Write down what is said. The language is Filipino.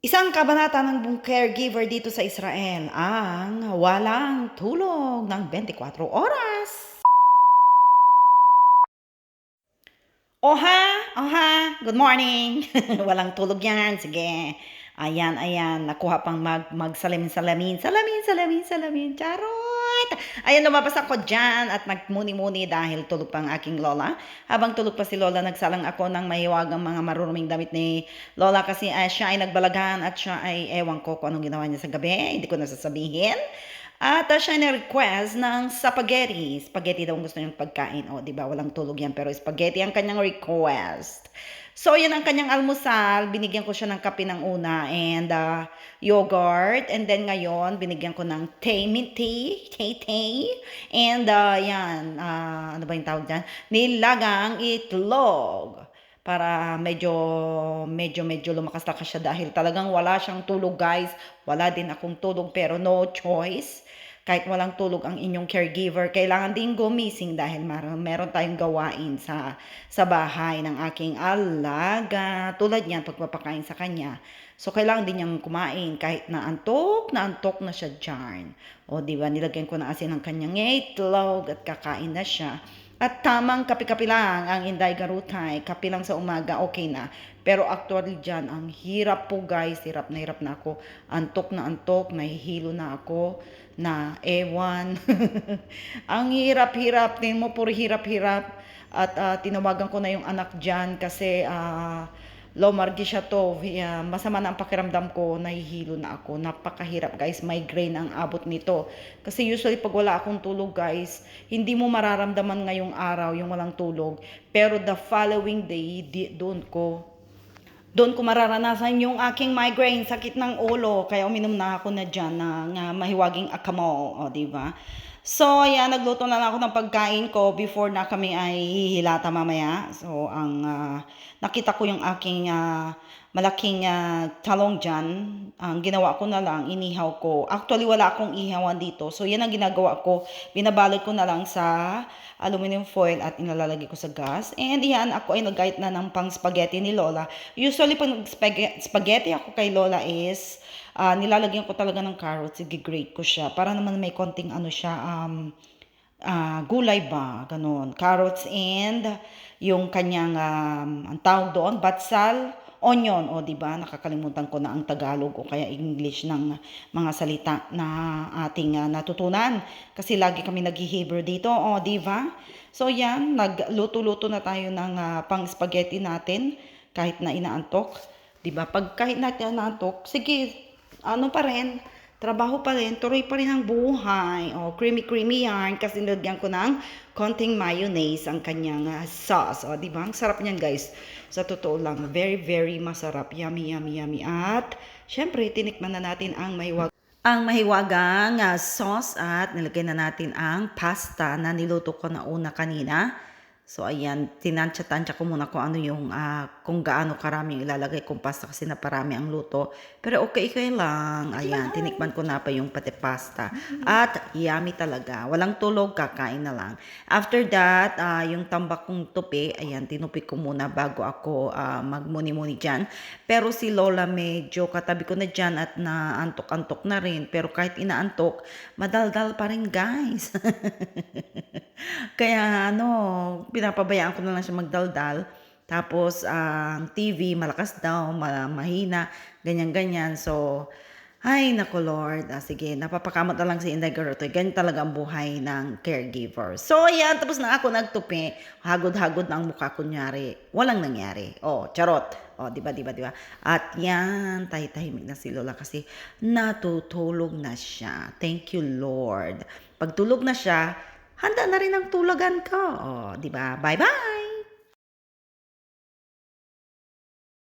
Isang kabanata ng caregiver dito sa Israel ang walang tulog ng 24 oras. Oha, oha, good morning. Walang tulog yan, sige. Ayan, ayan, nakuha pang magsalamin-salamin, salamin, charot. Ayan, lumabas ako dyan at nagmuni-muni dahil tulog pa ang aking lola. Habang tulog pa si lola, nagsalang ako ng mahiwagang mga maruruming damit ni lola kasi siya ay nagbalagan at siya ay ewan ko kung anong ginawa niya sa gabi, hindi ko nasasabihin. At siya na-request ng spaghetti. Spaghetti daw ang gusto niyang pagkain. O, di ba? Walang tulog yan. Pero spaghetti ang kanyang request. So, yan ang kanyang almusal. Binigyan ko siya ng kape ng una and yogurt. And then ngayon, binigyan ko ng mint tea. Tea. And yan. Ano ba yung tawag dyan? Nilagang itlog para medyo lumakas-lakas siya dahil talagang wala siyang tulog, guys. Wala din akong tulog pero no choice. Kahit walang tulog ang inyong caregiver, kailangan din gumising dahil meron tayong gawain sa bahay ng aking alaga. Tulad niyan, pagpapakain sa kanya. So, kailangan din niyang kumain kahit na antok na siya dyan. O, di ba, nilagyan ko na asin ang kanyang itlog at kakain na siya. At tamang kape-kape lang ang Inday Garutay. Kape lang sa umaga, okay na. Pero actually dyan, ang hirap po guys. Hirap na ako. Antok, nahihilo na ako. Na ewan. Ang hirap-hirap. Tingin mo, puro hirap-hirap. At tinawagan ko na yung anak dyan kasi Lomargi siya to. Masama na ang pakiramdam ko, nahihilo na ako. Napakahirap guys, migraine ang abot nito. Kasi usually pag wala akong tulog guys, hindi mo mararamdaman ngayong araw yung walang tulog. Pero the following day, doon ko mararanasan yung aking migraine, sakit ng ulo. Kaya uminom na ako na dyan ng mahiwaging akamo, o diba? So, ayan, nagluto na lang ako ng pagkain ko before na kami ay hihilata mamaya. So, nakita ko yung aking malaking talong dyan. Ang ginawa ko na lang, inihaw ko. Actually, wala akong ihawan dito. So, yan ang ginagawa ko. Binabalot ko na lang sa aluminum foil at inalalagay ko sa gas. And yan, ako ay nag-guide na ng pang spaghetti ni Lola. Usually, pag spaghetti ako kay Lola is nilalagyan ko talaga ng carrots, i-grate ko siya para naman may konting ano siya, gulay ba, ganun. Carrots and yung kanyang, ang tawag doon, batsal, onion, o di ba? Nakakalimutan ko na ang Tagalog o kaya English ng mga salita na ating natutunan. Kasi lagi kami nag-Hebrew dito, o di ba? So yan, nagluto-luto na tayo ng pang spaghetti natin kahit na inaantok. 'Di ba? Pag kahit na inaantok, sige, ano pa rin, trabaho pa rin, tuloy pa rin ang buhay. O, creamy yan kasi nilagyan ko ng konting mayonnaise ang kanyang sauce. O, di ba? Ang sarap niyan, guys. Sa totoo lang, very masarap. Yummy. At, syempre, tinikman na natin ang mahiwagang sauce at nilagay na natin ang pasta na niluto ko na una kanina. So, ayan, tinansya-tansya ko muna kung ano yung, kung gaano karami yung ilalagay kong pasta kasi naparami ang luto. Pero okay lang. Ayan, tinikman ko na pa yung pati pasta. At yummy talaga. Walang tulog, kakain na lang. After that, yung tambak kong tupi, ayan, tinupi ko muna bago ako magmuni-muni dyan. Pero si Lola medyo katabi ko na dyan at naantok-antok na rin. Pero kahit inaantok, madaldal pa rin guys. Kaya pinapabayaan ko na lang siya magdaldal. Tapos, ang TV, malakas daw, mahina, ganyan-ganyan. So, ay, naku Lord. Sige, napapakamot na lang si Inday Garotoy. Ganyan talaga ang buhay ng caregiver. So, ayan, tapos na ako nagtupi. Hagod-hagod na ang mukha, kunyari. Walang nangyari. Oh, charot. Oh, diba? At yan, tahimik na si Lola kasi natutulog na siya. Thank you, Lord. Pag tulog na siya, handa na rin ang tulagan ko. Oh, di ba? Bye-bye!